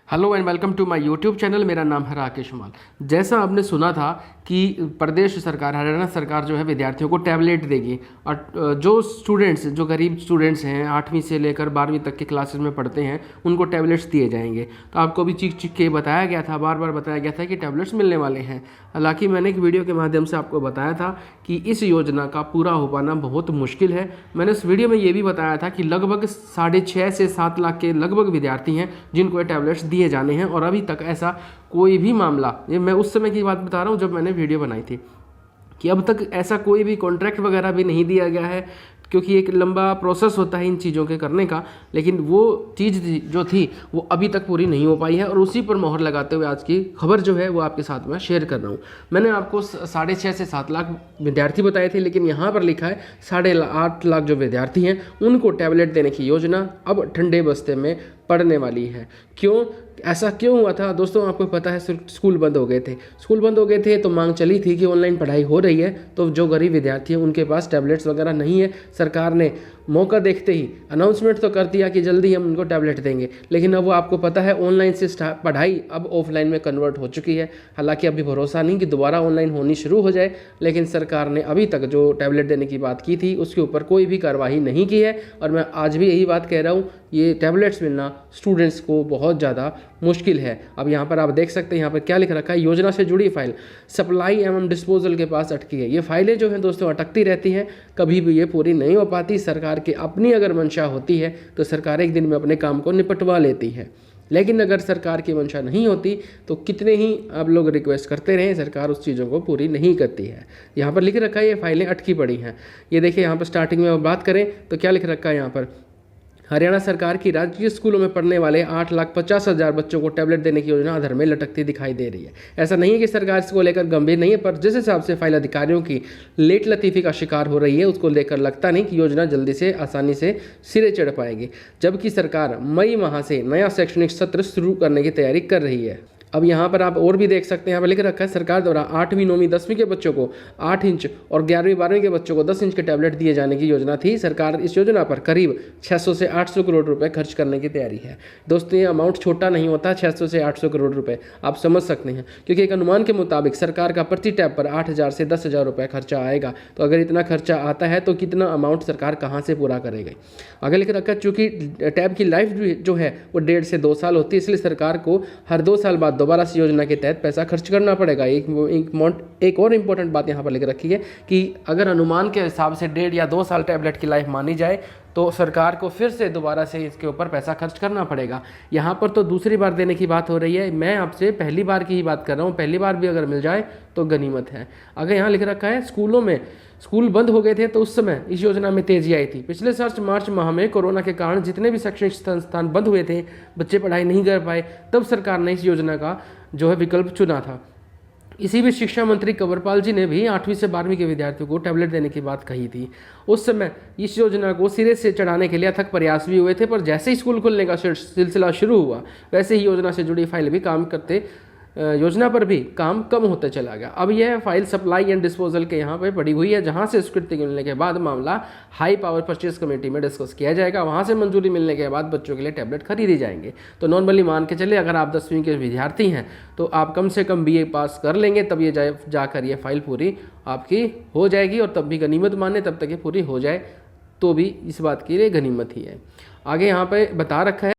Hello and welcome to my YouTube channel. मेरा नाम है राकेश माल। जैसा आपने सुना था कि प्रदेश सरकार, हरियाणा सरकार जो है विद्यार्थियों को टैबलेट देगी और जो स्टूडेंट्स, जो गरीब स्टूडेंट्स हैं 8वीं से लेकर 12वीं तक के क्लासेस में पढ़ते हैं, उनको टैबलेट्स दिए जाएंगे। तो आपको भी चीख चीख के बताया गया था, बार बार बताया गया था कि टैबलेट्स मिलने वाले हैं। हालांकि मैंने एक वीडियो के माध्यम से आपको बताया था कि इस योजना का पूरा हो पाना बहुत मुश्किल है। मैंने उस वीडियो में ये भी बताया था कि लगभग 6.5 से 7 लाख के लगभग विद्यार्थी हैं जिनको ये टैबलेट्स दिए जाने हैं, और अभी तक ऐसा कोई भी मामला, ये मैं उस समय की बात बता रहा हूँ जब मैंने वीडियो बनाई थी, कि अब तक ऐसा कोई भी कॉन्ट्रैक्ट वगैरह भी नहीं दिया गया है, क्योंकि एक लंबा प्रोसेस होता है इन चीज़ों के करने का। लेकिन वो चीज़ जो थी वो अभी तक पूरी नहीं हो पाई है, और उसी पर मोहर लगाते हुए आज की खबर जो है वो आपके साथ में शेयर कर रहा हूँ। मैंने आपको 6.5 से 7 लाख विद्यार्थी बताए थे, लेकिन यहाँ पर लिखा है 8.5 लाख जो विद्यार्थी हैं उनको टैबलेट देने की योजना अब ठंडे बस्ते में पड़ने वाली है। क्यों, ऐसा क्यों हुआ था दोस्तों? आपको पता है स्कूल बंद हो गए थे। स्कूल बंद हो गए थे तो मांग चली थी कि ऑनलाइन पढ़ाई हो रही है, तो जो गरीब विद्यार्थी हैं उनके पास टैबलेट्स वगैरह नहीं है। सरकार ने मौका देखते ही अनाउंसमेंट तो कर दिया कि जल्दी हम उनको टैबलेट देंगे, लेकिन अब वो आपको पता है ऑनलाइन से पढ़ाई अब ऑफलाइन में कन्वर्ट हो चुकी है। हालांकि अभी भरोसा नहीं कि दोबारा ऑनलाइन होनी शुरू हो जाए, लेकिन सरकार ने अभी तक जो टैबलेट देने की बात की थी उसके ऊपर कोई भी कार्रवाई नहीं की है। और मैं आज भी यही बात कह रहा हूँ, ये टैबलेट्स मिलना स्टूडेंट्स को बहुत ज़्यादा मुश्किल है। अब यहाँ पर आप देख सकते हैं, यहाँ पर क्या लिख रखा है, योजना से जुड़ी फाइल सप्लाई एवं डिस्पोजल के पास अटकी है। ये फाइलें जो हैं दोस्तों अटकती रहती हैं, कभी भी ये पूरी नहीं हो पाती। सरकार की अपनी अगर मंशा होती है तो सरकार एक दिन में अपने काम को निपटवा लेती है, लेकिन अगर सरकार की मंशा नहीं होती तो कितने ही आप लोग रिक्वेस्ट करते रहें, सरकार उस चीज़ों को पूरी नहीं करती है। यहाँ पर लिख रखा है ये फाइलें अटकी पड़ी हैं। ये देखिए यहाँ पर स्टार्टिंग में बात करें तो क्या लिख रखा है यहाँ पर, हरियाणा सरकार की राज्य स्कूलों में पढ़ने वाले 8,50,000 बच्चों को टैबलेट देने की योजना अधर में लटकती दिखाई दे रही है। ऐसा नहीं है कि सरकार इसको लेकर गंभीर नहीं है, पर जिस हिसाब से फाइल अधिकारियों की लेट लतीफ़ी का शिकार हो रही है उसको लेकर लगता नहीं कि योजना जल्दी से आसानी से सिरे चढ़ पाएगी। जबकि सरकार मई माह से नया शैक्षणिक सत्र शुरू करने की तैयारी कर रही है। अब यहाँ पर आप और भी देख सकते हैं, यहाँ पर लिख रखा है सरकार द्वारा 8वीं 9वीं 10वीं के बच्चों को 8 इंच और 11वीं 12वीं के बच्चों को 10 इंच के टैबलेट दिए जाने की योजना थी। सरकार इस योजना पर करीब 600 से 800 करोड़ रुपए खर्च करने की तैयारी है। दोस्तों ये अमाउंट छोटा नहीं होता, 600 से 800 करोड़ रुपए आप समझ सकते हैं, क्योंकि एक अनुमान के मुताबिक सरकार का प्रति टैब पर 8,000 से 10,000 रुपये खर्चा आएगा। तो अगर इतना खर्चा आता है तो कितना अमाउंट सरकार कहाँ से पूरा करेगी? आगे लिख रखा है चूँकि टैब की लाइफ जो है वो 1.5 से 2 साल होती है, इसलिए सरकार को हर 2 साल बाद दोबारा से योजना के तहत पैसा खर्च करना पड़ेगा। एक और इम्पोर्टेंट बात यहाँ पर लिख रखी है कि अगर अनुमान के हिसाब से 1.5 या 2 साल टैबलेट की लाइफ मानी जाए तो सरकार को फिर से दोबारा से इसके ऊपर पैसा खर्च करना पड़ेगा। यहाँ पर तो दूसरी बार देने की बात हो रही है, मैं आपसे पहली बार की ही बात कर रहा हूँ। पहली बार भी अगर मिल जाए तो गनीमत है। अगर यहाँ लिख रखा है स्कूलों में, स्कूल बंद हो गए थे तो उस समय इस योजना में तेजी आई थी। पिछले साल मार्च माह में कोरोना के कारण जितने भी शैक्षणिक संस्थान बंद हुए थे, बच्चे पढ़ाई नहीं कर पाए, तब सरकार ने इस योजना का जो है विकल्प चुना था। इसी बीच शिक्षा मंत्री कंवरपाल जी ने भी 8वीं से 12वीं के विद्यार्थियों को टैबलेट देने की बात कही थी। उस समय इस योजना को सिरे से चढ़ाने के लिए अथक प्रयास भी हुए थे, पर जैसे ही स्कूल खुलने का सिलसिला शुरू हुआ वैसे ही योजना से जुड़ी फाइल भी काम करते, योजना पर भी काम कम होता चला गया। अब यह फाइल सप्लाई एंड डिस्पोजल के यहाँ पे पड़ी हुई है, जहाँ से स्वीकृति मिलने के बाद मामला हाई पावर परचेज कमेटी में डिस्कस किया जाएगा। वहाँ से मंजूरी मिलने के बाद बच्चों के लिए टैबलेट खरीदे जाएंगे। तो नॉर्मली मान के चले, अगर आप 10वीं के विद्यार्थी हैं तो आप कम से कम BA पास कर लेंगे, तब ये जाकर ये फाइल पूरी आपकी हो जाएगी, और तब भी गनीमत माने तब तक ये पूरी हो जाए तो भी इस बात के लिए गनीमत ही है। आगे यहाँ पर बता रखा है